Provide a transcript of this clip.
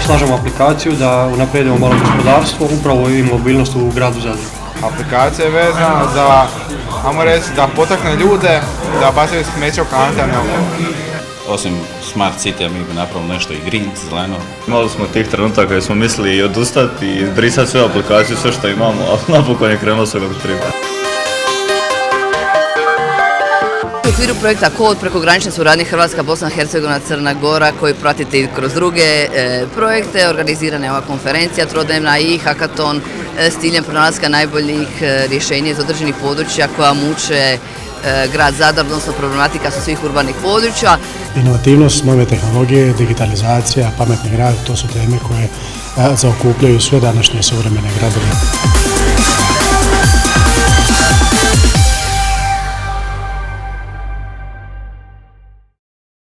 snažimo aplikaciju da unaprijedimo malo gospodarstvo, upravo i mobilnost u gradu Zadru. Aplikacija je vezana za, ajmo reći, da potakne ljude da bacaju smeće u kante, a ne u more. Osim Smart City, mi bi napravili nešto i green, zeleno. Imali smo tih trenutaka kada smo mislili i odustati i brisati sve aplikaciju, sve što imamo, ali napokon je krenulo sve kako treba. U okviru projekta KOD prekogranične suradnje Hrvatska, Bosna, Hercegovina, Crna Gora koji pratite i kroz druge projekte, organizirana je ova konferencija trodnevna i hakaton s ciljem pronalaska najboljih rješenja iz određenih područja koja muče grad Zadar, odnosno problematika sa svih urbanih područja. Inovativnost, nove tehnologije, digitalizacija, pametni grad, to su teme koje zaokupljaju sve današnje suvremene gradove.